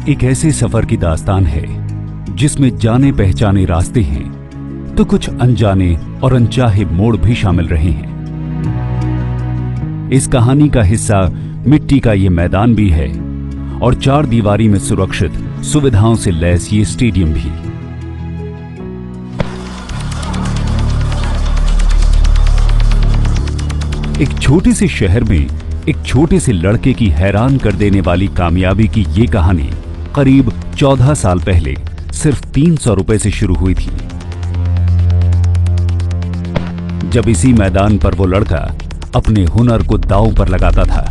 एक ऐसे सफर की दास्तान है जिसमें जाने पहचाने रास्ते हैं तो कुछ अनजाने और अनचाहे मोड़ भी शामिल रहे हैं। इस कहानी का हिस्सा मिट्टी का ये मैदान भी है और चार दीवारी में सुरक्षित सुविधाओं से लैस ये स्टेडियम भी। एक छोटे से शहर में एक छोटे से लड़के की हैरान कर देने वाली कामयाबी की ये कहानी करीब 14 साल पहले सिर्फ 300 रुपए से शुरू हुई थी, जब इसी मैदान पर वो लड़का अपने हुनर को दांव पर लगाता था।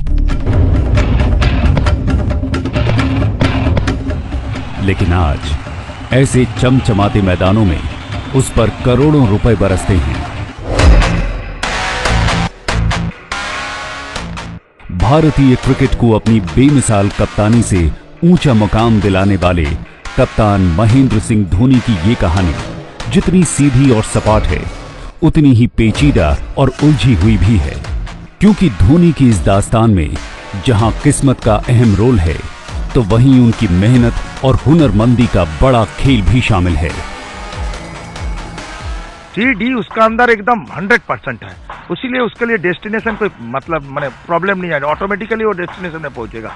लेकिन आज ऐसे चमचमाते मैदानों में उस पर करोड़ों रुपए बरसते हैं। भारतीय क्रिकेट को अपनी बेमिसाल कप्तानी से ऊंचा मुकाम दिलाने वाले कप्तान महेंद्र सिंह धोनी की ये कहानी जितनी सीधी और सपाट है उतनी ही पेचीदा और उलझी हुई भी है, क्योंकि धोनी की इस दास्तान में जहां किस्मत का अहम रोल है तो वहीं उनकी मेहनत और हुनरमंदी का बड़ा खेल भी शामिल है। CD उसका अंदर एकदम 100% है, इसीलिए उसके लिए डेस्टिनेशन कोई मतलब माने प्रॉब्लम नहीं है, ऑटोमेटिकली वो डेस्टिनेशन में पहुंचेगा।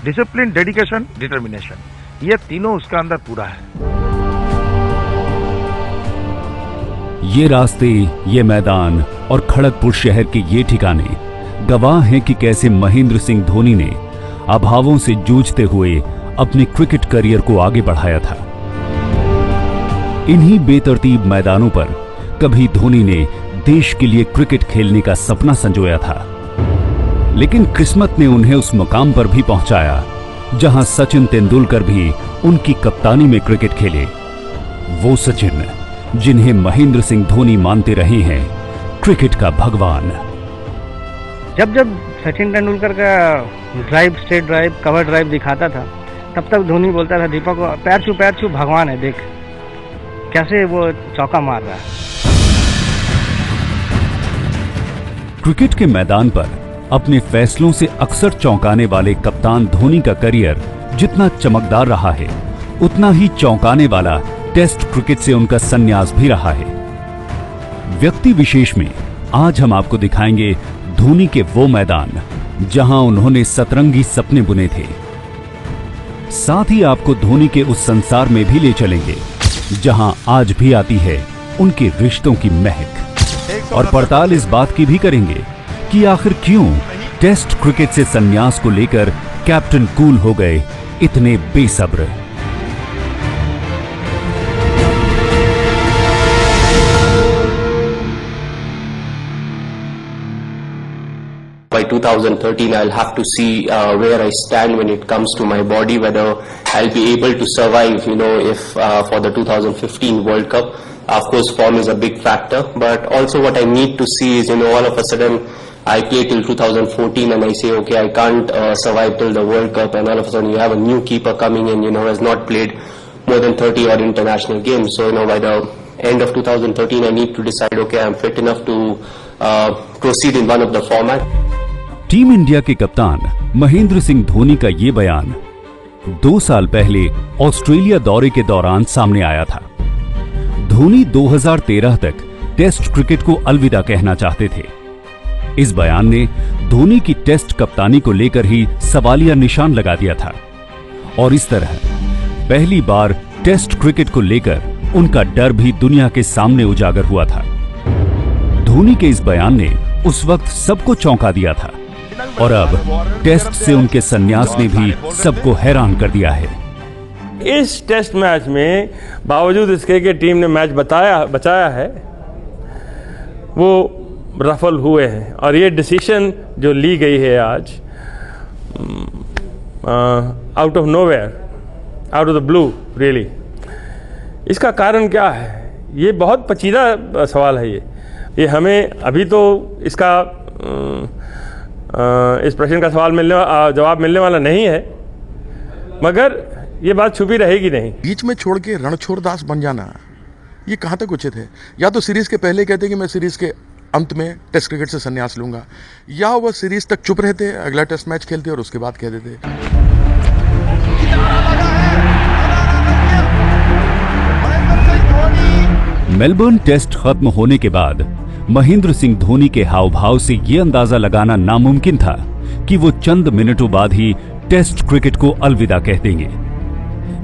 डिसिप्लिन, डेडिकेशन, डिटर्मिनेशन, ये तीनों उसका अंदर पूरा है। ये रास्ते, ये मैदान और खड़गपुर शहर के ये ठिकाने गवाह हैं कि कैसे महेंद्र सिंह धोनी ने अभावों से जूझते हुए अपने क्रिकेट करियर को आगे बढ़ाया था। इन्हीं बेतरतीब मैदानों पर कभी धोनी ने देश के लिए क्रिकेट खेलने का सपना संजोया था, लेकिन किस्मत ने उन्हें उस मुकाम पर भी पहुंचाया जहां सचिन तेंदुलकर भी उनकी कप्तानी में क्रिकेट खेले। वो सचिन जिन्हें महेंद्र सिंह धोनी मानते रहे हैं क्रिकेट का भगवान। जब जब सचिन तेंदुलकर का drive, straight drive, cover drive दिखाता था तब तक धोनी बोलता था दीपक को पैर छू भगवान है, देख कैसे वो चौका मार रहा है। क्रिकेट के मैदान पर अपने फैसलों से अक्सर चौंकाने वाले कप्तान धोनी का करियर जितना चमकदार रहा है उतना ही चौंकाने वाला टेस्ट क्रिकेट से उनका संन्यास भी रहा है। व्यक्ति विशेष में आज हम आपको दिखाएंगे धोनी के वो मैदान जहां उन्होंने सतरंगी सपने बुने थे। साथ ही आपको धोनी के उस संसार में भी ले चलेंगे जहां आज भी आती है उनके रिश्तों की महक, और पड़ताल इस बात की भी करेंगे कि आखिर क्यों टेस्ट क्रिकेट से संन्यास को लेकर कैप्टन कूल हो गए इतने बेसब्र। By 2013, I'll have to see where I stand when it comes to my body, whether I'll be able to survive, if for the 2015 World Cup. Of course, form is a big factor, but also what I need to see is, all of a sudden, I play till 2014 and I say, okay, I can't survive till the World Cup, and all of a sudden you have a new keeper coming in, has not played more than 30 odd international games. So, by the end of 2013, I need to decide, okay, I'm fit enough to proceed in one of the format. Team India के कप्तान महेंद्र सिंह धोनी का ये बयान 2 साल पहले Australia दौरे के दौरान सामने आया था। धोनी 2013 तक टेस्ट क्रिकेट को अलविदा कहना चाहते थे। इस बयान ने धोनी की टेस्ट कप्तानी को लेकर ही सवालिया निशान लगा दिया था, और इस तरह पहली बार टेस्ट क्रिकेट को लेकर उनका डर भी दुनिया के सामने उजागर हुआ था। धोनी के इस बयान ने उस वक्त सबको चौंका दिया था, और अब टेस्ट से उनके संन्यास ने भी सबको हैरान कर दिया है। इस टेस्ट मैच में बावजूद इसके कि टीम ने मैच बचाया है, वो रफल हुए हैं, और ये डिसीजन जो ली गई है आज out of nowhere, out of the blue really, इसका कारण क्या है? ये बहुत पेचीदा सवाल है। ये हमें अभी तो इसका इस प्रश्न का जवाब मिलने वाला नहीं है, मगर ये बात छुपी रहेगी नहीं। बीच में छोड़ के रणछोड़दास बन जाना, ये कहाँ तक उचित है? या तो सीरीज के पहले कहते कि मैं सीरीज के अंत में टेस्ट क्रिकेट से संन्यास लूंगा, या वह सीरीज तक चुप रहते, अगला टेस्ट मैच खेलते और उसके बाद कह देते मेलबर्न टेस्ट खत्म होने के बाद महेंद्र सिंह धोनी के हाव भाव से यह अंदाजा लगाना नामुमकिन था कि वो चंद मिनटों बाद ही टेस्ट क्रिकेट को अलविदा कह देंगे।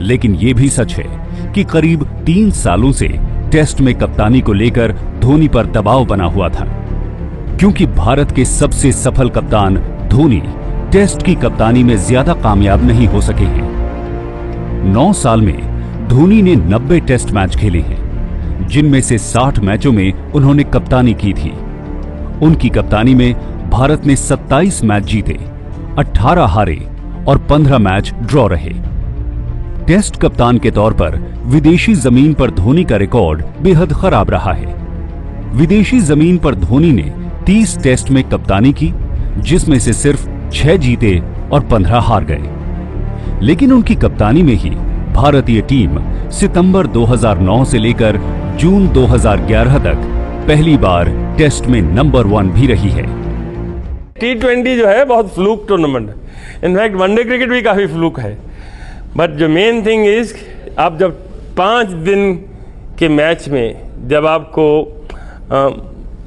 लेकिन यह भी सच है कि करीब 3 सालों से टेस्ट में कप्तानी को लेकर धोनी पर दबाव बना हुआ था, क्योंकि भारत के सबसे सफल कप्तान धोनी टेस्ट की कप्तानी में ज्यादा कामयाब नहीं हो सके हैं। 9 साल में धोनी ने 90 टेस्ट मैच खेले हैं, जिनमें से 60 मैचों में उन्होंने कप्तानी की थी। उनकी कप्तानी में भारत ने 27 मैच जीते, 18 हारे और 15 मैच ड्रॉ रहे। टेस्ट कप्तान के तौर पर विदेशी जमीन पर धोनी का रिकॉर्ड बेहद खराब रहा है। विदेशी जमीन पर धोनी ने 30 टेस्ट में कप्तानी की, जिसमें से सिर्फ 6 जीते और 15 हार गए। लेकिन उनकी कप्तानी में ही भारतीय टीम सितंबर 2009 से लेकर जून 2011 तक पहली बार टेस्ट में नंबर 1 भी रही है। T20 जो है बहुत फ्लूक टूर्नामेंट है, इनफैक्ट वनडे क्रिकेट भी काफ़ी फ्लूक है। बट जो मेन थिंग इज, आप जब 5 दिन के मैच में जब आपको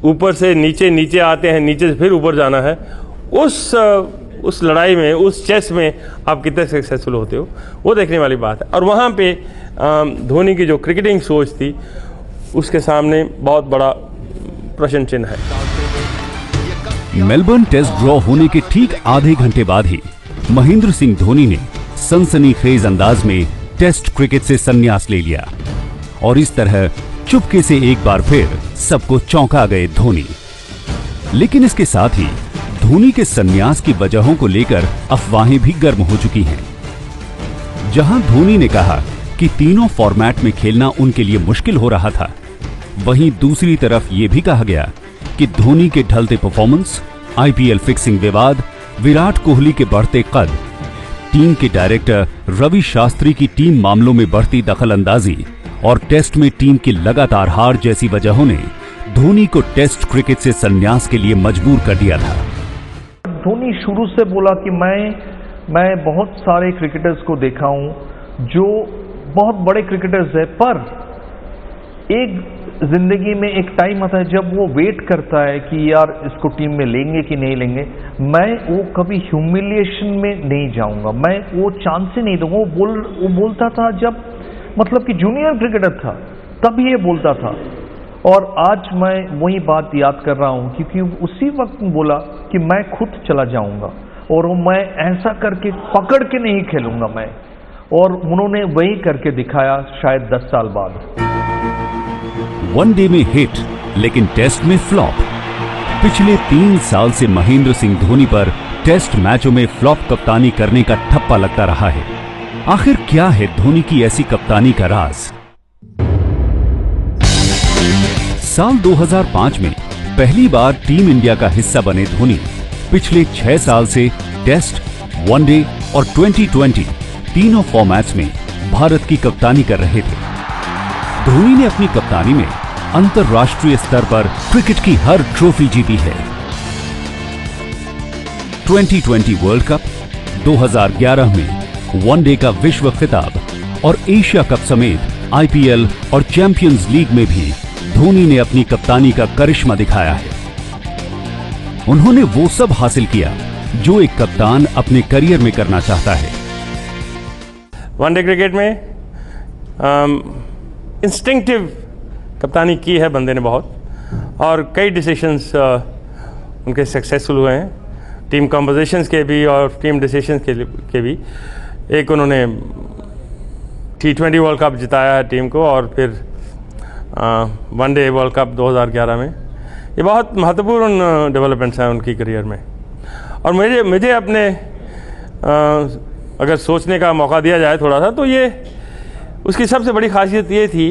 ऊपर से नीचे आते हैं, नीचे से फिर ऊपर जाना है, उस लड़ाई में, उस चेस में आप कितने सक्सेसफुल होते हो, वो देखने वाली बात है। और वहाँ पे धोनी की जो क्रिकेटिंग सोच थी, उसके सामने बहुत बड़ा प्रश्न चिन्ह है। मेलबर्न टेस्ट ड्रॉ होने के ठीक आधे घंटे बाद ही महेंद्र सिंह धोनी ने सनसनीखेज अंदाज में टेस्ट क्रिकेट से संन्यास ले लिया और इस तरह चुपके से एक बार फिर सबको चौंका गए धोनी। लेकिन इसके साथ ही धोनी के संन्यास की वजहों को लेकर अफवाहें भी गर्म हो चुकी हैं। जहां धोनी ने कहा कि तीनों फॉर्मेट में खेलना उनके लिए मुश्किल हो रहा था, वहीं दूसरी तरफ यह भी कहा गया कि धोनी के ढलते परफॉर्मेंस, आईपीएल फिक्सिंग विवाद, विराट कोहली के बढ़ते कद, टीम के डायरेक्टर रवि शास्त्री की टीम मामलों में बढ़ती दखलंदाजी और टेस्ट में टीम की लगातार हार जैसी वजहों ने धोनी को टेस्ट क्रिकेट से संन्यास के लिए मजबूर कर दिया था। धोनी शुरू से बोला कि मैं बहुत सारे क्रिकेटर्स को देखा हूं जो बहुत बड़े क्रिकेटर्स है, पर एक जिंदगी में एक टाइम आता है जब वो वेट करता है कि यार इसको टीम में लेंगे कि नहीं लेंगे। मैं वो कभी ह्यूमिलिएशन में नहीं जाऊंगा, मैं वो चांस ही नहीं दूंगा। वो बोलता था जब मतलब कि जूनियर क्रिकेटर था तब ये बोलता था, और आज मैं वही बात याद कर रहा हूं, क्योंकि उसी वक्त बोला कि मैं खुद चला जाऊंगा और मैं ऐसा करके पकड़ के नहीं खेलूंगा मैं, और उन्होंने वही करके दिखाया शायद 10 साल बाद। वनडे में हिट, लेकिन टेस्ट में फ्लॉप। पिछले 3 साल से महेंद्र सिंह धोनी पर टेस्ट मैचों में फ्लॉप कप्तानी करने का ठप्पा लगता रहा है। आखिर क्या है धोनी की ऐसी कप्तानी का राज? साल 2005 में पहली बार टीम इंडिया का हिस्सा बने धोनी पिछले 6 साल से टेस्ट, वनडे और 2020 तीनों फॉर्मेट्स में भारत की कप्तानी कर रहे थे। धोनी ने अपनी कप्तानी में अंतर्राष्ट्रीय स्तर पर क्रिकेट की हर ट्रॉफी जीती है। 2020 वर्ल्ड कप, 2011 में वनडे का विश्व खिताब और एशिया कप समेत आईपीएल और चैंपियंस लीग में भी धोनी ने अपनी कप्तानी का करिश्मा दिखाया है। उन्होंने वो सब हासिल किया जो एक कप्तान अपने करियर में करना चाहता है। वनडे क्रिकेट में इंस्टिंक्टिव कप्तानी की है बंदे ने बहुत, और कई डिसीशंस उनके सक्सेसफुल हुए हैं, टीम कंपोजिशंस के भी और टीम डिसीशंस के भी। एक उन्होंने T20 वर्ल्ड कप जिताया है टीम को, और फिर वनडे वर्ल्ड कप 2011 में। ये बहुत महत्वपूर्ण डेवलपमेंट्स हैं उनकी करियर में। और मुझे अपने अगर सोचने का मौका दिया जाए थोड़ा सा, तो ये उसकी सबसे बड़ी खासियत ये थी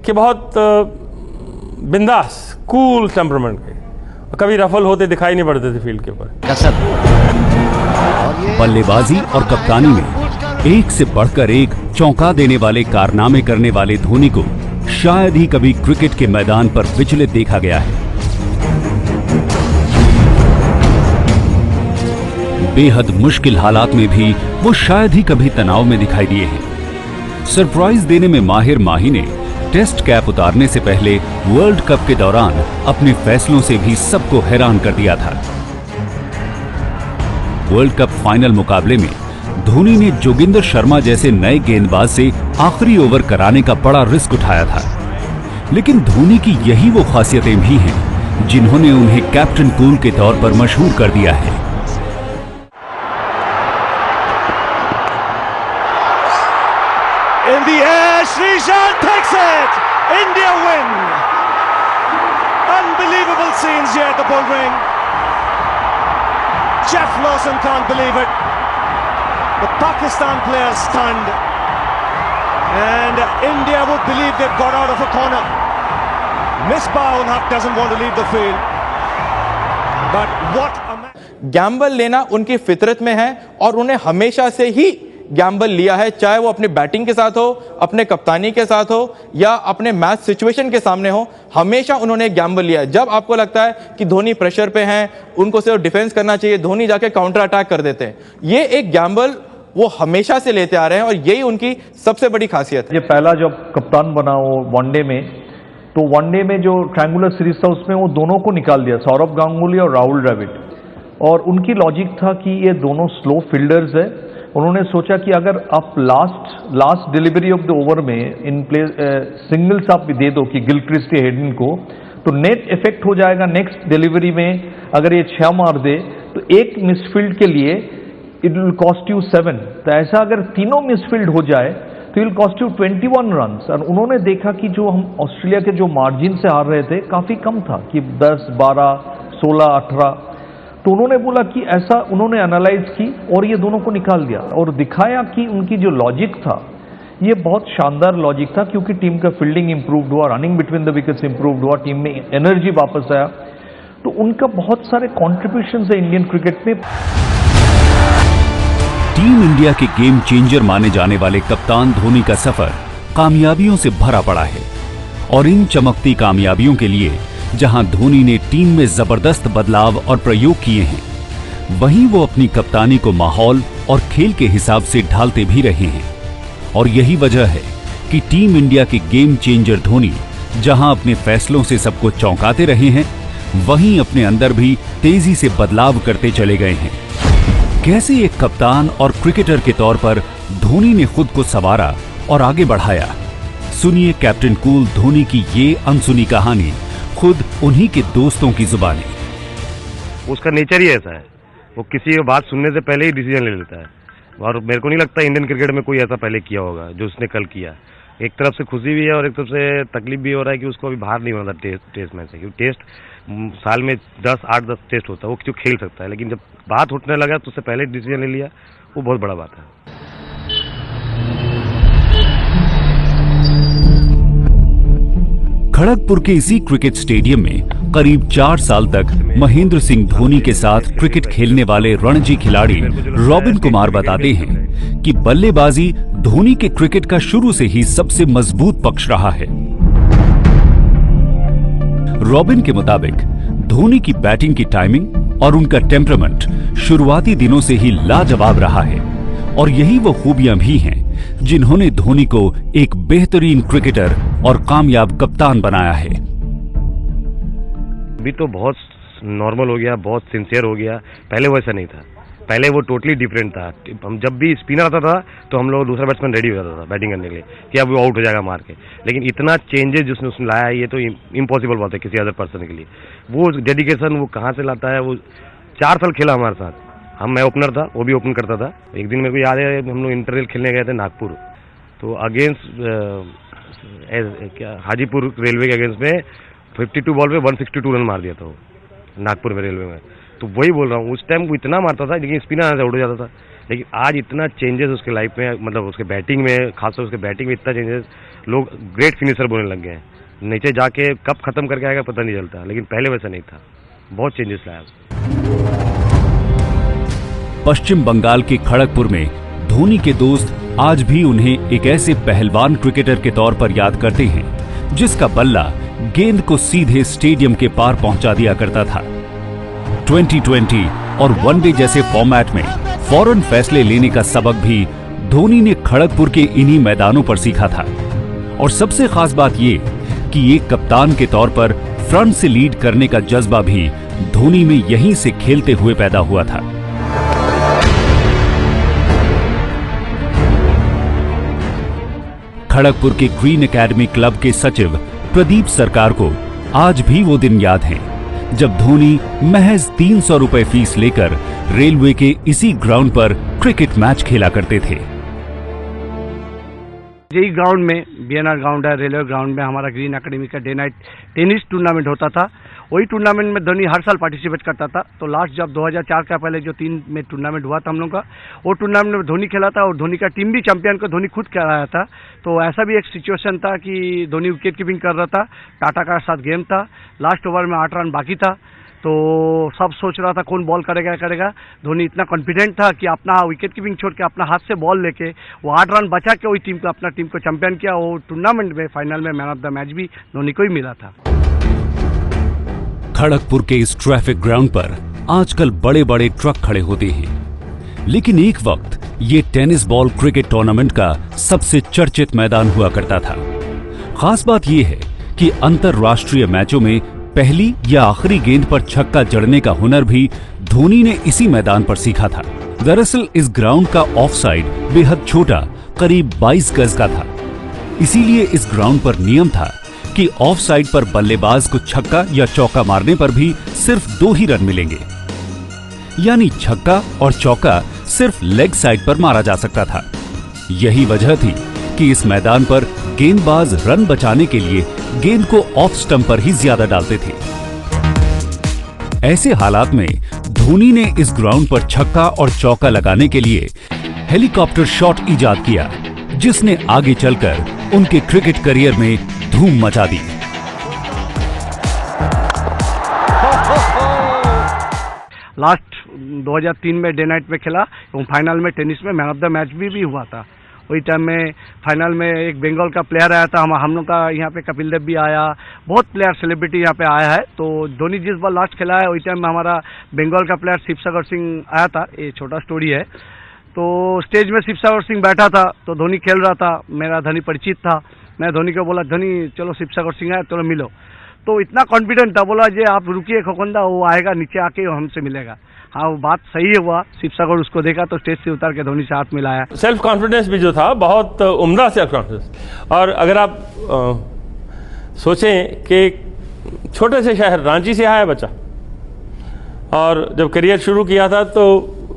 कि बहुत बिंदास, कूल टेम्परामेंट के, कभी रफल होते दिखाई नहीं पड़ते थे फील्ड के ऊपर। बल्लेबाजी और कप्तानी में एक से बढ़कर एक चौंका देने वाले कारनामे करने वाले धोनी को शायद ही कभी क्रिकेट के मैदान पर विचलित देखा गया है। बेहद मुश्किल हालात में भी वो शायद ही कभी तनाव में दिखाई दिए हैं। सरप्राइज देने में माहिर माही ने टेस्ट कैप उतारने से पहले वर्ल्ड कप के दौरान अपने फैसलों से भी सबको हैरान कर दिया था। वर्ल्ड कप फाइनल मुकाबले में धोनी ने जोगिंदर शर्मा जैसे नए गेंदबाज से आखिरी ओवर कराने का बड़ा रिस्क उठाया था। लेकिन धोनी की यही वो खासियतें भी हैं जिन्होंने उन्हें कैप्टन कूल के तौर पर मशहूर कर दिया है। In the air, Sreesanth takes it. India win. Unbelievable scenes here at the Bull Ring. Jeff Lawson can't believe it. The Pakistan players stunned, and India would believe they've got out of a corner. Misbah-ul Haq doesn't want to leave the field, but what a match! Gamble लेना उनकी फितरत में है और उन्हें हमेशा से ही Gamble लिया है, चाहे वो अपनी बैटिंग के साथ हो, अपने कप्तानी के साथ हो या अपने मैच सिचुएशन के सामने हो, हमेशा उन्होंने गैम्बल लिया है। जब आपको लगता है कि धोनी प्रेशर पे हैं, उनको सिर्फ डिफेंस करना चाहिए, धोनी जाके काउंटर अटैक कर देते हैं। ये एक गैम्बल वो हमेशा से लेते आ रहे हैं और यही उनकी सबसे बड़ी खासियत है। ये पहला जब कप्तान बना वो वनडे में, तो वनडे में जो ट्रायंगुलर सीरीज था उसमें वो दोनों को निकाल दिया, सौरभ गांगुली और राहुल द्रविड़। और उनकी लॉजिक था कि ये दोनों स्लो फील्डर्स है। उन्होंने सोचा कि अगर आप last delivery of the over में इन प्ले सिंगल्स आप दे दो कि गिलक्रिस्ट या हेडन को, तो नेट इफेक्ट हो जाएगा नेक्स्ट डिलीवरी में। अगर ये 6 मार दे तो एक मिसफील्ड के लिए इट विल कॉस्ट यू 7। तो ऐसा अगर तीनों मिसफील्ड हो जाए तो विल कॉस्ट यू 21 रन। और उन्होंने देखा कि जो हम ऑस्ट्रेलिया के जो मार्जिन से हार रहे थे काफी कम था कि 10, 12, 16, 18। तो उन्होंने बोला कि ऐसा उन्होंने एनालाइज की और ये दोनों को निकाल दिया और दिखाया कि उनकी जो लॉजिक था ये बहुत शानदार लॉजिक था, क्योंकि टीम का फील्डिंग इंप्रूव्ड हुआ, running between the wickets improved हुआ, टीम में एनर्जी वापस आया। तो उनका बहुत सारे कॉन्ट्रीब्यूशन है इंडियन क्रिकेट में। टीम इंडिया के गेम चेंजर माने जाने वाले कप्तान धोनी का सफर कामयाबियों से भरा पड़ा है और इन चमकती कामयाबियों के लिए जहां धोनी ने टीम में जबरदस्त बदलाव और प्रयोग किए हैं, वहीं वो अपनी कप्तानी को माहौल और खेल के हिसाब से ढालते भी रहे हैं। और यही वजह है कि टीम इंडिया के गेम चेंजर धोनी जहां अपने फैसलों से सबको चौंकाते रहे हैं, वहीं अपने अंदर भी तेजी से बदलाव करते चले गए हैं। कैसे एक कप्तान और क्रिकेटर के तौर पर धोनी ने खुद को संवारा और आगे बढ़ाया, सुनिए कैप्टन कूल धोनी की ये अनसुनी कहानी खुद उन्हीं के दोस्तों की जुबानी। उसका नेचर ही ऐसा है, वो किसी की बात सुनने से पहले ही डिसीजन ले लेता है। और मेरे को नहीं लगता इंडियन क्रिकेट में कोई ऐसा पहले किया होगा जो उसने कल किया। एक तरफ से खुशी भी है और एक तरफ से तकलीफ भी हो रहा है कि उसको अभी बाहर नहीं होना था टेस्ट मैच से, क्योंकि टेस्ट साल में 8-10 टेस्ट होता है, वो जो खेल सकता है। लेकिन जब बात उठने लगा तो उससे पहले डिसीजन ले लिया, वो बहुत बड़ा बात है। खड़गपुर के इसी क्रिकेट स्टेडियम में करीब 4 साल तक महेंद्र सिंह धोनी के साथ क्रिकेट खेलने वाले रणजी खिलाड़ी रॉबिन कुमार बताते हैं कि बल्लेबाजी धोनी के क्रिकेट का शुरू से ही सबसे मजबूत पक्ष रहा है। रॉबिन के मुताबिक धोनी की बैटिंग की टाइमिंग और उनका टेम्परामेंट शुरुआती दिनों से ही लाजवाब रहा है और यही वो खूबियां भी हैं जिन्होंने धोनी को एक बेहतरीन क्रिकेटर और कामयाब कप्तान बनाया है। अभी तो बहुत नॉर्मल हो गया, बहुत सिंसियर हो गया। पहले वैसा नहीं था, पहले वो टोटली डिफरेंट था। हम जब भी स्पिनर आता था तो हम लोग दूसरा बैट्समैन रेडी हो जाता था बैटिंग करने के लिए कि अब वो आउट हो जाएगा मार के। लेकिन इतना चेंजेस जिसने उसने लाया है, ये तो इम्पॉसिबल बात है किसी अदर पर्सन के लिए। वो डेडिकेशन वो कहाँ से लाता है। वो 4 साल खेला हमारे साथ। मैं ओपनर था, वो भी ओपन करता था। एक दिन मेरे को याद है, हम लोग इंटररेल खेलने गए थे नागपुर, तो अगेंस्ट हाजीपुर रेलवे के अगेंस्ट में 52 बॉल पे 162 रन मार दिया था वो नागपुर में रेलवे में। तो वही बोल रहा हूँ, उस टाइम वो इतना मारता था लेकिन स्पिनर आने से आउट हो जाता था। लेकिन आज इतना चेंजेस उसके लाइफ में, मतलब उसके बैटिंग में, खासतौर उसके बैटिंग में इतना चेंजेस, लोग ग्रेट फिनिशर बोलने लग गए हैं। नीचे जाके कब खत्म करके आएगा पता नहीं चलता, लेकिन पहले वैसा नहीं था। बहुत चेंजेस लाया। पश्चिम बंगाल के खड़गपुर में धोनी के दोस्त आज भी उन्हें एक ऐसे पहलवान क्रिकेटर के तौर पर याद करते हैं जिसका बल्ला गेंद को सीधे स्टेडियम के पार पहुंचा दिया करता था। 2020 और वनडे जैसे फॉर्मेट में फौरन फैसले लेने का सबक भी धोनी ने खड़गपुर के इन्हीं मैदानों पर सीखा था और सबसे खास बात ये कि एक कप्तान के तौर पर फ्रंट से लीड करने का जज्बा भी धोनी में यहीं से खेलते हुए पैदा हुआ था। खड़गपुर के ग्रीन एकेडमी क्लब के सचिव प्रदीप सरकार को आज भी वो दिन याद हैं जब धोनी महज 300 रुपए फीस लेकर रेलवे के इसी ग्राउंड पर क्रिकेट मैच खेला करते थे। यही ग्राउंड में, बीएनआर ग्राउंड है, रेलवे ग्राउंड में हमारा ग्रीन एकेडमी का डे नाइट टेनिस टूर्नामेंट होता था। वही टूर्नामेंट में धोनी हर साल पार्टिसिपेट करता था। तो लास्ट जब 2004 का पहले जो 3 में टूर्नामेंट हुआ था हम लोग का, वो टूर्नामेंट में धोनी खेला था और धोनी का टीम भी चैंपियन को धोनी खुद कराया था। तो ऐसा भी एक सिचुएशन था कि धोनी विकेट कीपिंग कर रहा था, टाटा का साथ गेम था, लास्ट ओवर में 8 रन बाकी था। तो सब सोच रहा था कौन बॉल करेगा। धोनी इतना कॉन्फिडेंट था कि अपना विकेट कीपिंग छोड़ के अपना हाथ से बॉल लेके वो 8 रन बचा के वही टीम को, अपना टीम को चैंपियन किया। वो टूर्नामेंट में फाइनल में मैन ऑफ द मैच भी धोनी को ही मिला था। खड़गपुर के इस ट्रैफिक ग्राउंड पर आजकल बड़े बड़े ट्रक खड़े होते हैं, लेकिन एक वक्त ये टेनिस बॉल क्रिकेट टूर्नामेंट का सबसे चर्चित मैदान हुआ करता था। खास बात यह है कि अंतरराष्ट्रीय मैचों में पहली या आखिरी गेंद पर छक्का जड़ने का हुनर भी धोनी ने इसी मैदान पर सीखा था। दरअसल इस ग्राउंड का ऑफ साइड बेहद छोटा, करीब 22 गज का था। इसीलिए इस ग्राउंड पर नियम था कि ऑफ साइड पर बल्लेबाज को छक्का या चौका मारने पर भी सिर्फ 2 ही रन मिलेंगे, यानी छक्का और चौका सिर्फ लेग साइड पर मारा जा सकता था। यही वजह थी कि इस मैदान पर गेंदबाज रन बचाने के लिए गेंद को ऑफ स्टंप पर ही ज्यादा डालते थे। ऐसे हालात में धोनी ने इस ग्राउंड पर छक्का और चौका लगाने के लिए हेलीकॉप्टर शॉट इजाद किया, जिसने आगे चलकर उनके क्रिकेट करियर में धूम मचा दी। लास्ट 2003 में डे नाइट में खेला और फाइनल में टेनिस में मैन ऑफ द मैच भी हुआ था। वही टाइम में फाइनल में एक बंगाल का प्लेयर आया था, हम लोग का यहाँ पे कपिल देव भी आया, बहुत प्लेयर सेलिब्रिटी यहाँ पे आया है। तो धोनी जिस बार लास्ट खेला है वही टाइम में हमारा बंगाल का प्लेयर शिवसागर सिंह आया था। ये छोटा स्टोरी है। तो स्टेज में शिवसागर सिंह बैठा था, तो धोनी खेल रहा था, मेरा धोनी परिचित था। मैं धोनी को बोला, धोनी चलो शिवसागर सिंह आया, चलो मिलो। तो इतना कॉन्फिडेंट था, बोला जे आप रुकिए खोखंदा, वो आएगा नीचे आके हमसे मिलेगा। हाँ, वो बात सही हुआ। शिवसागर उसको देखा तो स्टेज से उतर के धोनी से हाथ मिलाया। सेल्फ कॉन्फिडेंस भी जो था बहुत उम्दा सेल्फ कॉन्फिडेंस। और अगर आप सोचें कि छोटे से शहर रांची से आया बच्चा, और जब करियर शुरू किया था तो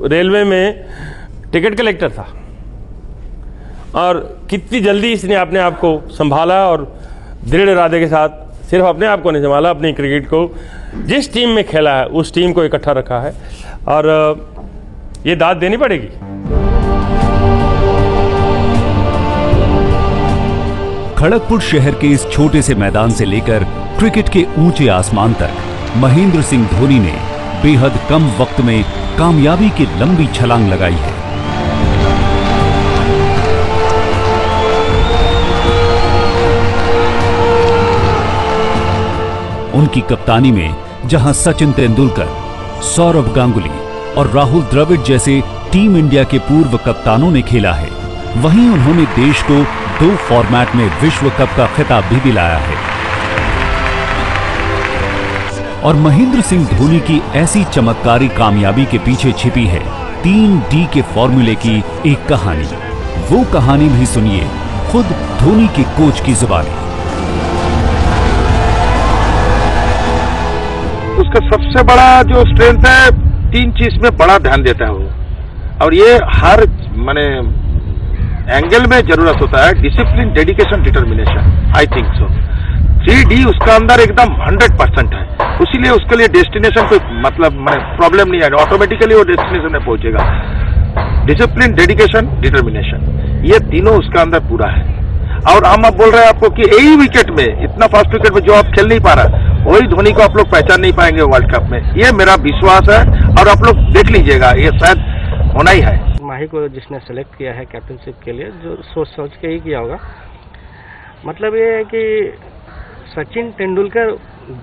रेलवे में टिकट कलेक्टर था, और कितनी जल्दी इसने अपने आप को संभाला और दृढ़ इरादे के साथ सिर्फ अपने आप को नहीं संभाला, अपनी क्रिकेट को जिस टीम में खेला है उस टीम को इकट्ठा रखा है, और ये दाद देनी पड़ेगी। खड़गपुर शहर के इस छोटे से मैदान से लेकर क्रिकेट के ऊंचे आसमान तक महेंद्र सिंह धोनी ने बेहद कम वक्त में कामयाबी की लंबी छलांग लगाई है। उनकी कप्तानी में जहां सचिन तेंदुलकर, सौरव गांगुली और राहुल द्रविड़ जैसे टीम इंडिया के पूर्व कप्तानों ने खेला है, वहीं उन्होंने देश को 2 फॉर्मेट में विश्व कप का खिताब भी दिलाया है। और महेंद्र सिंह धोनी की ऐसी चमत्कारी कामयाबी के पीछे छिपी है 3D के फॉर्मूले की एक कहानी। वो कहानी भी सुनिए खुद धोनी के कोच की जुबानी। उसका सबसे बड़ा जो स्ट्रेंथ है, 3 चीज में बड़ा ध्यान देता है वो, और ये हर माने एंगल में जरूरत होता है। Discipline, dedication, determination, I think so 3D उसका अंदर एकदम 100% है। इसीलिए उसके लिए डेस्टिनेशन कोई मतलब माने प्रॉब्लम नहीं है, ऑटोमेटिकली वो डेस्टिनेशन में पहुंचेगा। डिसिप्लिन, डेडिकेशन, डिटर्मिनेशन, ये तीनों उसका अंदर पूरा है। और हम अब बोल रहे हैं आपको कि यही विकेट में, इतना फास्ट विकेट में जो आप खेल नहीं पा रहा, वही धोनी को आप लोग पहचान नहीं पाएंगे वर्ल्ड कप में। ये मेरा विश्वास है, और आप लोग देख लीजिएगा, ये शायद होना ही है। माही को जिसने सेलेक्ट किया है कैप्टनशिप के लिए, जो सोच के ही किया होगा। मतलब ये है कि सचिन तेंदुलकर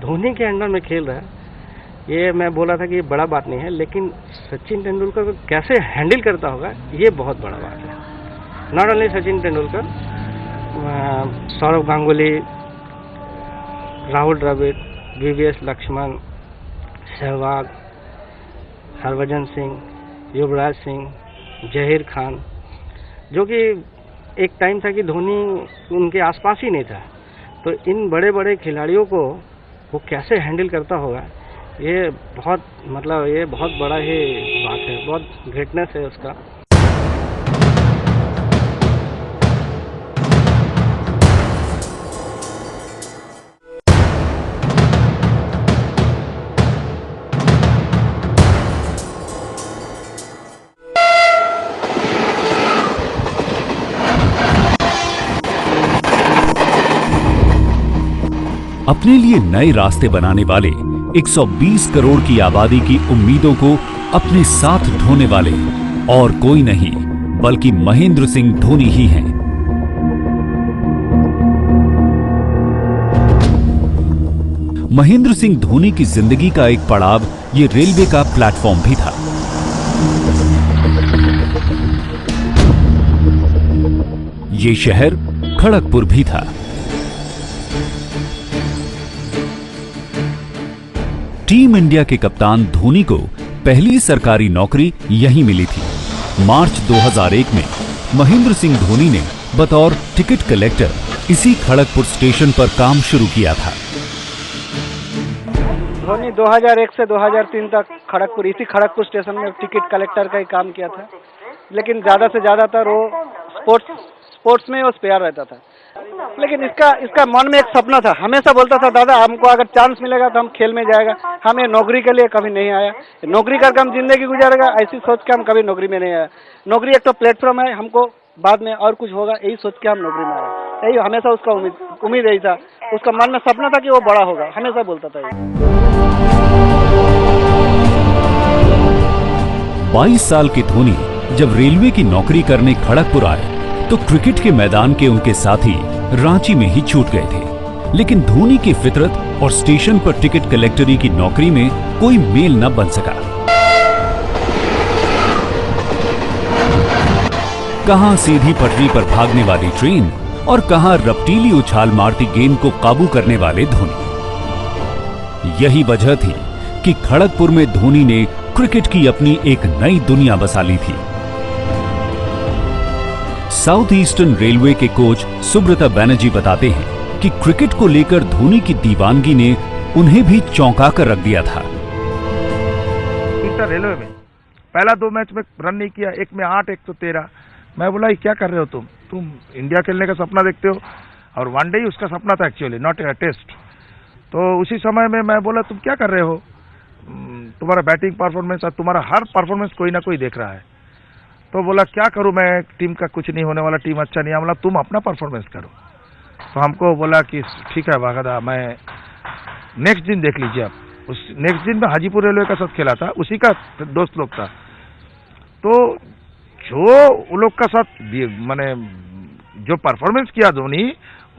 धोनी के अंडर में खेल रहा है, ये मैं बोला था कि ये बड़ा बात नहीं है, लेकिन सचिन तेंदुलकर को कैसे हैंडल करता होगा ये बहुत बड़ा बात है। Not only Sachin Tendulkar, Saurav Ganguly, Rahul Dravid, VVS Laxman, Sehwag, Harbhajan Singh, Yuvraj Singh, Zaheer Khan, जो कि एक टाइम था कि धोनी उनके आसपास ही नहीं था। तो इन बड़े बड़े खिलाड़ियों को वो कैसे हैंडल करता होगा, ये बहुत बड़ा ही बात है, बहुत ग्रेटनेस है उसका। अपने लिए नए रास्ते बनाने वाले 120 करोड़ की आबादी की उम्मीदों को अपने साथ ढोने वाले और कोई नहीं बल्कि महेंद्र सिंह धोनी ही हैं। महेंद्र सिंह धोनी की जिंदगी का एक पड़ाव ये रेलवे का प्लेटफॉर्म भी था। ये शहर खड़गपुर भी था। टीम इंडिया के कप्तान धोनी को पहली सरकारी नौकरी यहीं मिली थी। मार्च 2001 में महेंद्र सिंह धोनी ने बतौर टिकट कलेक्टर इसी खड़गपुर स्टेशन पर काम शुरू किया था। धोनी 2001 से 2003 तक इसी खड़गपुर स्टेशन में टिकट कलेक्टर का ही काम किया था, लेकिन ज्यादा से ज्यादातर वो स्पोर्ट्स में वो स्पेयर रहता था। लेकिन इसका मन में एक सपना था, हमेशा बोलता था दादा हमको अगर चांस मिलेगा तो हम खेल में जाएगा। हमें नौकरी के लिए कभी नहीं आया, नौकरी करके हम जिंदगी गुजारेगा ऐसी सोच के हम कभी नौकरी में नहीं आया। नौकरी एक तो प्लेटफॉर्म है, हमको बाद में और कुछ होगा यही सोच के हम नौकरी में आए। यही हमेशा उसका उम्मीद यही था, उसका मन में सपना था कि वो बड़ा होगा, हमेशा बोलता था। 22 साल के धोनी जब रेलवे की नौकरी करने खड़गपुर आए तो क्रिकेट के मैदान के उनके साथी रांची में ही छूट गए थे। लेकिन धोनी की फितरत और स्टेशन पर टिकट कलेक्टरी की नौकरी में कोई मेल न बन सका। कहां सीधी पटरी पर भागने वाली ट्रेन और कहां रफ्तीली उछाल मारती गेंद को काबू करने वाले धोनी। यही वजह थी कि खड़गपुर में धोनी ने क्रिकेट की अपनी एक नई दुनिया बसा ली थी। साउथ ईस्टर्न रेलवे के कोच सुब्रता बैनर्जी बताते हैं कि क्रिकेट को लेकर धोनी की दीवानगी ने उन्हें भी चौंका कर रख दिया था। इंटर रेलवे में पहला 2 मैच में रन नहीं किया, एक में 8, एक तो 13। मैं बोला क्या कर रहे हो तुम इंडिया खेलने का सपना देखते हो, और वनडे ही उसका सपना था एक्चुअली, नॉट ए टेस्ट। तो उसी समय में मैं बोला तुम क्या कर रहे हो, तुम्हारा बैटिंग परफॉर्मेंस और तुम्हारा हर परफॉर्मेंस कोई ना कोई देख रहा है। तो बोला क्या करूं मैं, टीम का कुछ नहीं होने वाला, टीम अच्छा नहीं है। बोला तुम अपना परफॉर्मेंस करो। तो हमको बोला कि ठीक है बाकायदा, मैं नेक्स्ट दिन देख लीजिए आप। उस नेक्स्ट दिन में हाजीपुर रेलवे का साथ खेला था, उसी का दोस्त लोग था। तो जो वो लोग का साथ मैंने जो परफॉर्मेंस किया धोनी,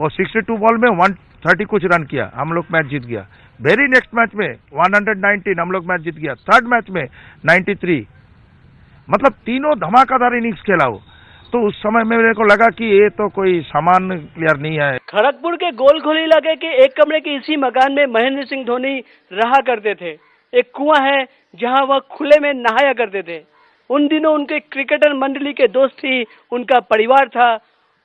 वो 62 बॉल में 130 कुछ रन किया, हम लोग मैच जीत गया। वेरी नेक्स्ट मैच में 119 हम लोग मैच जीत गया। थर्ड मैच में 93, मतलब तीनों धमाकेदार इनिंग्स खेला वो। तो उस समय में मेरे को लगा कि ये तो कोई सामान्य प्लेयर नहीं है। खड़गपुर के गोलखोली इलाके के एक कमरे के इसी मकान में महेंद्र सिंह धोनी रहा करते थे। एक कुआं है जहां वह खुले में नहाया करते थे। उन दिनों उनके क्रिकेटर मंडली के दोस्त ही उनका परिवार था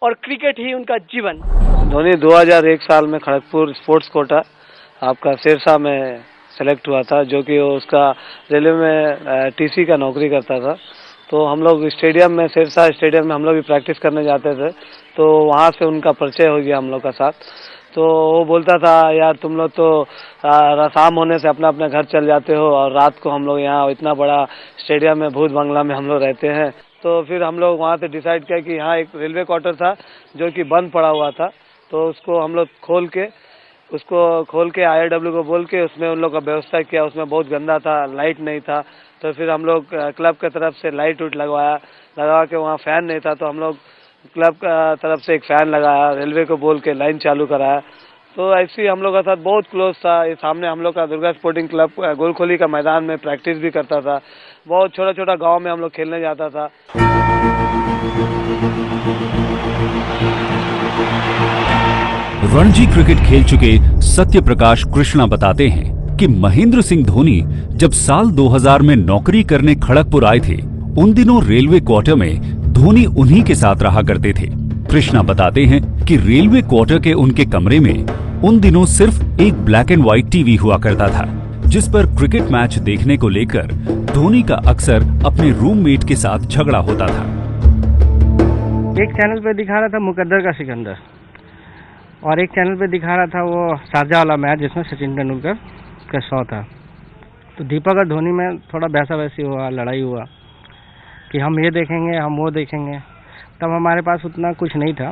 और क्रिकेट ही उनका जीवन। धोनी 2001 साल में खड़गपुर स्पोर्ट्स कोटा आपका सिरसा में सेलेक्ट हुआ था, जो कि उसका रेलवे में टीसी का नौकरी करता था। तो हम लोग स्टेडियम में, सिरसा स्टेडियम में हम लोग भी प्रैक्टिस करने जाते थे, तो वहाँ से उनका परिचय हो गया हम लोग का साथ। तो वो बोलता था यार तुम लोग तो शाम होने से अपना अपना घर चल जाते हो और रात को हम लोग यहाँ इतना बड़ा स्टेडियम में भूत बंगला में हम लोग रहते हैं। तो फिर हम लोग वहाँ से डिसाइड किया कि यहाँ एक रेलवे क्वार्टर था जो कि बंद पड़ा हुआ था, तो उसको हम लोग खोल के IRW को बोल के उसमें उन लोग का व्यवस्था किया। उसमें बहुत गंदा था, लाइट नहीं था, तो फिर हम लोग क्लब की तरफ से लाइट लगा के वहाँ फैन नहीं था, तो हम लोग क्लब का तरफ से एक फ़ैन लगाया, रेलवे को बोल के लाइन चालू कराया। तो ऐसे ही हम लोग का साथ बहुत क्लोज था। ये सामने हम लोग का दुर्गा स्पोर्टिंग क्लब गोलखोली का मैदान में प्रैक्टिस भी करता था। बहुत छोटा छोटा गांव में हम लोग खेलने जाता था। रणजी क्रिकेट खेल चुके सत्य प्रकाश कृष्णा बताते हैं कि महेंद्र सिंह धोनी जब साल 2000 में नौकरी करने खड़गपुर आए थे, उन दिनों रेलवे क्वार्टर में धोनी उन्हीं के साथ रहा करते थे। कृष्णा बताते हैं कि रेलवे क्वार्टर के उनके कमरे में उन दिनों सिर्फ एक ब्लैक एंड व्हाइट टीवी हुआ करता था, जिस पर क्रिकेट मैच देखने को लेकर धोनी का अक्सर अपने रूममेट के साथ झगड़ा होता था। एक चैनल पे दिखा रहा था मुकद्दर का सिकंदर, और एक चैनल पे दिखा रहा था वो शारजा वाला मैच जिसमें सचिन तेंदुलकर का 100 था। तो दीपक और धोनी में थोड़ा वैसा वैसी हुआ, लड़ाई हुआ कि हम ये देखेंगे, हम वो देखेंगे। तब हमारे पास उतना कुछ नहीं था,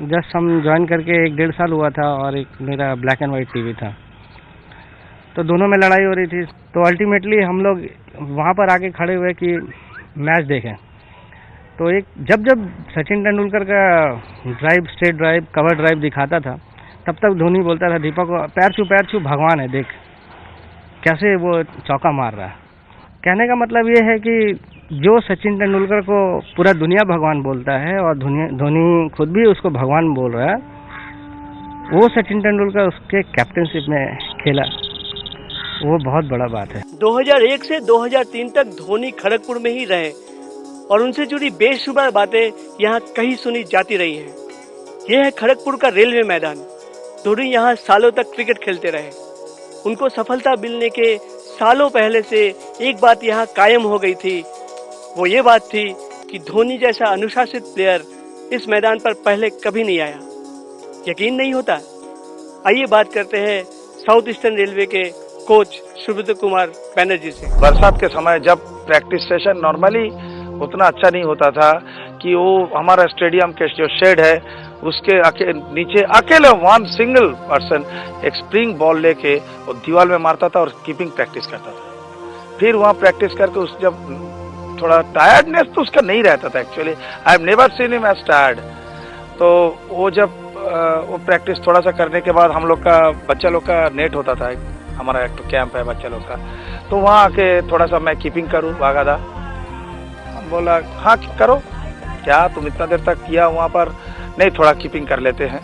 जस्ट हम ज्वाइन करके 1-1.5 साल हुआ था, और एक मेरा ब्लैक एंड वाइट टीवी था। तो दोनों में लड़ाई हो रही थी। तो अल्टीमेटली हम लोग वहाँ पर आके खड़े हुए कि मैच देखें। तो एक जब सचिन तेंदुलकर का drive, straight drive, cover drive दिखाता था, तब तक धोनी बोलता था दीपक को, पैर छू भगवान है, देख कैसे वो चौका मार रहा है। कहने का मतलब ये है कि जो सचिन तेंदुलकर को पूरा दुनिया भगवान बोलता है और धोनी खुद भी उसको भगवान बोल रहा है, वो सचिन तेंदुलकर उसके कैप्टनशिप में खेला, वो बहुत बड़ा बात है। 2001 से 2003 तक धोनी खड़गपुर में ही रहे और उनसे जुड़ी बेशुमार बातें यहाँ कहीं सुनी जाती रही हैं। यह है खड़गपुर का रेलवे मैदान। धोनी यहाँ सालों तक क्रिकेट खेलते रहे। उनको सफलता मिलने के सालों पहले से एक बात यहाँ कायम हो गई थी। वो ये बात थी कि धोनी जैसा अनुशासित प्लेयर इस मैदान पर पहले कभी नहीं आया। यकीन नहीं होता? आइए बात करते हैं साउथ ईस्टर्न रेलवे के कोच सुब्रत कुमार बैनर्जी से। बरसात के समय जब प्रैक्टिस सेशन नॉर्मली उतना अच्छा नहीं होता था कि वो हमारा स्टेडियम के जो शेड है उसके नीचे अकेले वन सिंगल पर्सन एक स्प्रिंग बॉल लेके वो दीवार में मारता था और कीपिंग प्रैक्टिस करता था। फिर वहाँ प्रैक्टिस करके उस जब थोड़ा टायर्डनेस तो उसका नहीं रहता था actually. I have never seen him as tired. तो वो जब वो प्रैक्टिस थोड़ा सा करने के बाद हम लोग का बच्चा लोग का नेट होता था, हमारा एक तो कैंप है बच्चा लोग का, तो वहाँ आके थोड़ा सा मैं कीपिंग करूँ बागादा। बोला हाँ करो, क्या तुम इतना देर तक किया वहाँ पर, नहीं थोड़ा कीपिंग कर लेते हैं।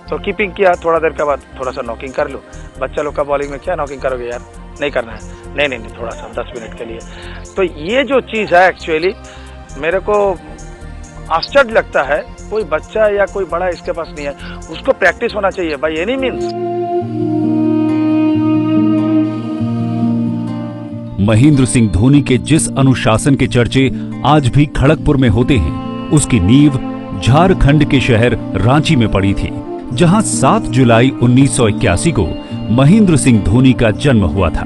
तो कीपिंग किया, थोड़ा देर के बाद थोड़ा सा नॉकिंग कर लो। बच्चा लोग का बॉलिंग में क्या नॉकिंग करोगे यार, नहीं करना है, नहीं थोड़ा सा 10 मिनट के लिए। तो ये जो चीज़ है एक्चुअली मेरे को आश्चर्य लगता है, कोई बच्चा या कोई बड़ा इसके पास नहीं है, उसको प्रैक्टिस होना चाहिए by any means. Mahendra Singh Dhoni के जिस अनुशासन के चर्चे आज भी खड़गपुर में होते हैं, उसकी नींव झारखंड के शहर रांची में पड़ी थी, जहां 7 जुलाई 1981 को महेंद्र सिंह धोनी का जन्म हुआ था।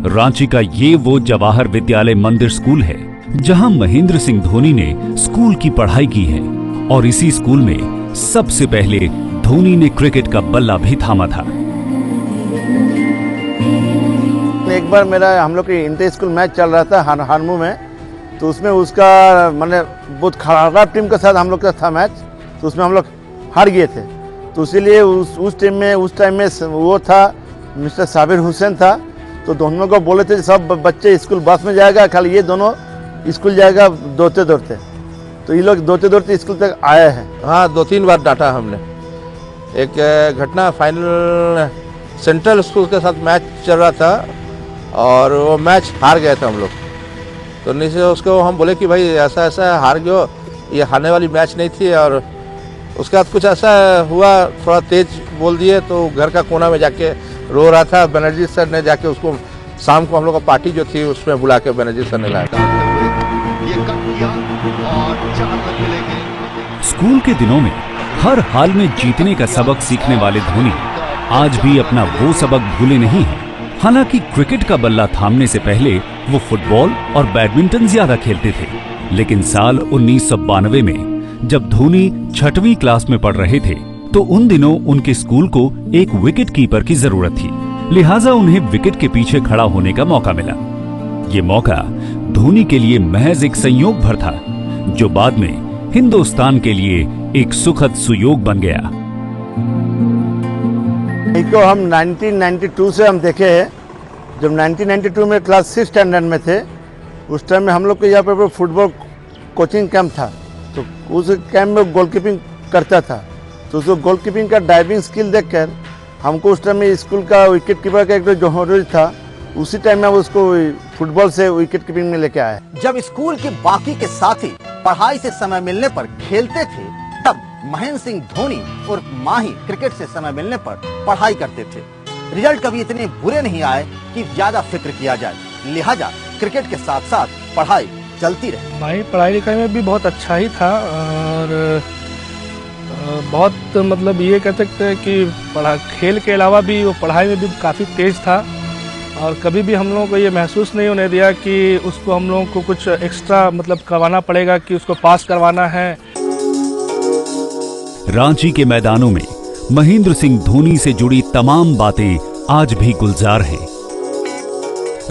रांची का ये वो जवाहर विद्यालय मंदिर स्कूल है जहां महेंद्र सिंह धोनी ने स्कूल की पढ़ाई की है, और इसी स्कूल में सबसे पहले धोनी ने क्रिकेट का बल्ला भी थामा था। एक बार हम लोग के इंटर स्कूल मैच चल रहा था हारमू में, तो उसमें उसका मैंने बहुत खराब टीम के साथ हम लोग का था मैच, तो उसमें हम लोग हार गए थे। तो इसीलिए उस टाइम में वो था मिस्टर साबिर हुसैन था, तो दोनों को बोले थे सब बच्चे स्कूल बस में जाएगा, खाली ये दोनों स्कूल जाएगा दौड़ते दौड़ते। तो ये लोग दौड़ते दौड़ते स्कूल तक आए हैं। हाँ, 2-3 बार डांटा हमने। एक घटना फाइनल सेंट्रल स्कूल के साथ मैच चल रहा था और वो मैच हार गए थे हम लोग। तो नीचे उसको हम बोले कि भाई ऐसा ऐसा हार गयो, ये हारने वाली मैच नहीं थी। और उसके बाद कुछ ऐसा हुआ, थोड़ा तेज बोल दिए, तो घर का कोना में जाके रो रहा था। बनर्जी सर ने जाके उसको शाम को हम लोग का पार्टी जो थी उसमें बुला के बनर्जी सर ने लाया। स्कूल के दिनों में हर हाल में जीतने का सबक सीखने वाले धोनी आज भी अपना वो सबक भूले नहीं हैं। हालांकि क्रिकेट का बल्ला थामने से पहले वो फुटबॉल और बैडमिंटन ज्यादा खेलते थे, लेकिन साल 1992 में जब धोनी 6वीं क्लास में पढ़ रहे थे, तो उन दिनों उनके स्कूल को एक विकेट कीपर की जरूरत थी। लिहाजा उन्हें विकेट के पीछे खड़ा होने का मौका मिला। ये मौका धोनी के लिए महज एक संयोग भर था, जो बाद में हिंदुस्तान के लिए एक सुखद सुयोग बन गया। इनको हम 1992 से हम देखे हैं। जब 1992 में क्लास 6 स्टैंडर्ड में थे, उस टाइम में हम लोग के यहाँ पर फुटबॉल कोचिंग कैंप था, तो उस कैंप में गोलकीपिंग करता था। तो उसको गोलकीपिंग का डाइविंग स्किल देखकर हमको उस टाइम में स्कूल का विकेट कीपर का एक जो जरूरी था, उसी टाइम में उसको फुटबॉल से विकेट कीपिंग में लेके आया। जब स्कूल के बाकी के साथी पढ़ाई से समय मिलने पर खेलते थे, तब महेंद्र सिंह धोनी और माही क्रिकेट से समय मिलने पर पढ़ाई करते थे। रिजल्ट कभी इतने बुरे नहीं आए कि ज्यादा फिक्र किया जाए, लिहाजा क्रिकेट के साथ साथ पढ़ाई चलती रही। माही पढ़ाई लिखाई में भी बहुत अच्छा ही था और बहुत मतलब ये कह सकते हैं कि खेल के अलावा भी वो पढ़ाई में भी काफ़ी तेज था और कभी भी हम लोगों को ये महसूस नहीं होने दिया कि उसको हम लोगों को कुछ एक्स्ट्रा मतलब करवाना पड़ेगा कि उसको पास करवाना है। रांची के मैदानों में महेंद्र सिंह धोनी से जुड़ी तमाम बातें आज भी गुलजार हैं।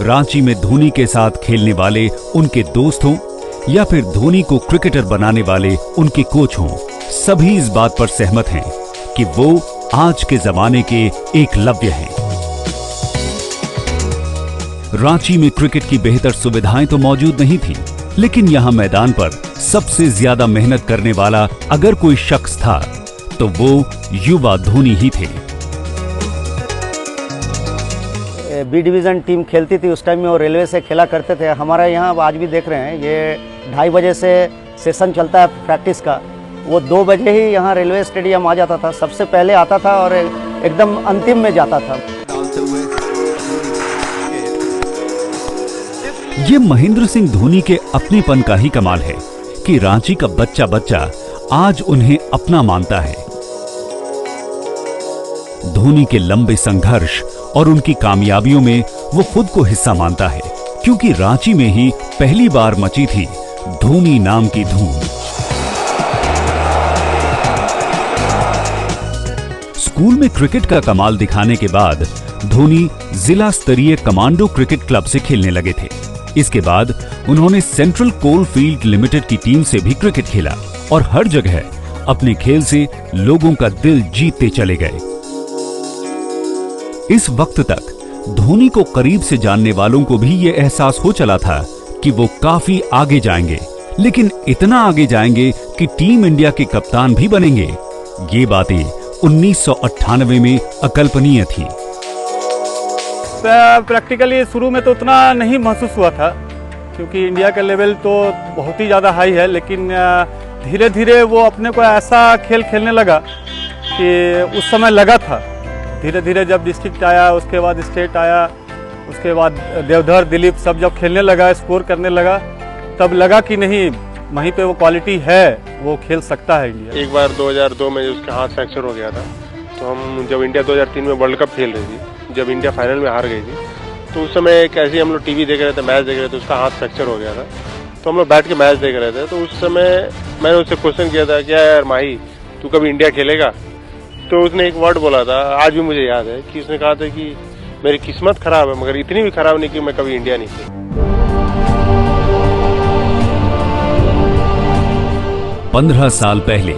रांची में धोनी के साथ खेलने वाले उनके दोस्त हों या फिर धोनी को क्रिकेटर बनाने वाले उनके कोच हों, सभी इस बात पर सहमत हैं कि वो आज के जमाने के एकलव्य हैं। रांची में क्रिकेट की बेहतर सुविधाएं तो मौजूद नहीं थी, लेकिन यहां मैदान पर सबसे ज्यादा मेहनत करने वाला अगर कोई शख्स था तो वो युवा धोनी ही थे। बी डिवीज़न टीम खेलती थी उस टाइम में और रेलवे से खेला करते थे। हमारा यहाँ आज भी देख रहे हैं, ये 2:30 बजे से सेशन चलता है प्रैक्टिस का, वो 2 बजे ही यहाँ रेलवे स्टेडियम आ जाता था, सबसे पहले आता था और एकदम अंतिम में जाता था। ये महेंद्र सिंह धोनी के अपनेपन का ही कमाल है कि रांची का बच्चा बच्चा आज उन्हें अपना मानता है। धोनी के लंबे संघर्ष और उनकी कामयाबियों में वो खुद को हिस्सा मानता है, क्योंकि रांची में ही पहली बार मची थी धोनी नाम की धूम। स्कूल में क्रिकेट का कमाल दिखाने के बाद धोनी जिला स्तरीय कमांडो क्रिकेट क्लब से खेलने लगे थे। इसके बाद उन्होंने सेंट्रल कोल फील्ड लिमिटेड की टीम से भी क्रिकेट खेला और हर जगह अपने खेल से लोगों का दिल जीतते चले गए। इस वक्त तक धोनी को करीब से जानने वालों को भी यह एहसास हो चला था कि वो काफी आगे जाएंगे, लेकिन इतना आगे जाएंगे कि टीम इंडिया के कप्तान भी बनेंगे। ये बातें 1998 में अकल्पनीय थी। प्रैक्टिकली शुरू में तो उतना नहीं महसूस हुआ था, क्योंकि इंडिया का लेवल तो बहुत ही ज़्यादा हाई है, लेकिन धीरे धीरे वो अपने को ऐसा खेल खेलने लगा कि उस समय लगा था। धीरे धीरे जब डिस्ट्रिक्ट आया, उसके बाद स्टेट आया, उसके बाद देवधर, दिलीप सब जब खेलने लगा, स्कोर करने लगा, तब लगा कि नहीं, वहीं पे वो क्वालिटी है, वो खेल सकता है इंडिया। एक बार 2002 में उसका हाथ फ्रैक्चर हो गया था, तो हम जब इंडिया 2003 में वर्ल्ड कप खेल रही थी, जब इंडिया फाइनल में हार गई थी, तो उस समय कैसे हम लोग टीवी देख रहे थे, मैच देख रहे थे, उसका हाथ फ्रैक्चर हो गया था, तो हम लोग बैठ के मैच देख रहे थे। तो उस समय मैंने उससे क्वेश्चन किया था, क्या यार माही, तू कभी इंडिया खेलेगा? तो उसने एक वर्ड बोला था, आज भी मुझे याद है, कि उसने कहा था कि मेरी किस्मत खराब है, मगर इतनी भी खराब नहीं कि मैं कभी इंडिया नहीं खेलूं। 15 साल पहले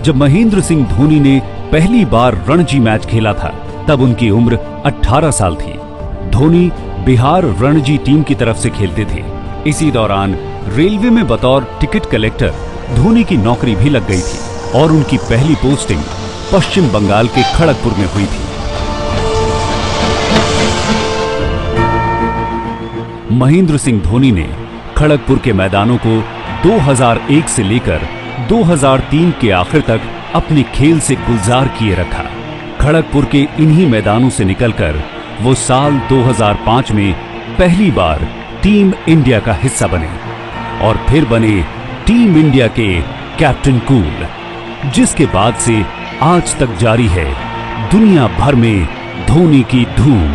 जब महेंद्र सिंह धोनी ने पहली बार रणजी मैच खेला था, तब उनकी उम्र 18 साल थी। धोनी बिहार रणजी टीम की तरफ से खेलते थे। इसी दौरान रेलवे में बतौर टिकट कलेक्टर धोनी की नौकरी भी लग गई थी और उनकी पहली पोस्टिंग पश्चिम बंगाल के खड़गपुर में हुई थी। महेंद्र सिंह धोनी ने खड़गपुर के मैदानों को 2001 से लेकर 2003 के आखिर तक अपने खेल से गुलजार किए रखा। खड़गपुर के इन्हीं मैदानों से निकलकर वो साल 2005 में पहली बार टीम इंडिया का हिस्सा बने और फिर बने टीम इंडिया के कैप्टन कूल, जिसके बाद से आज तक जारी है दुनिया भर में धोनी की धूम।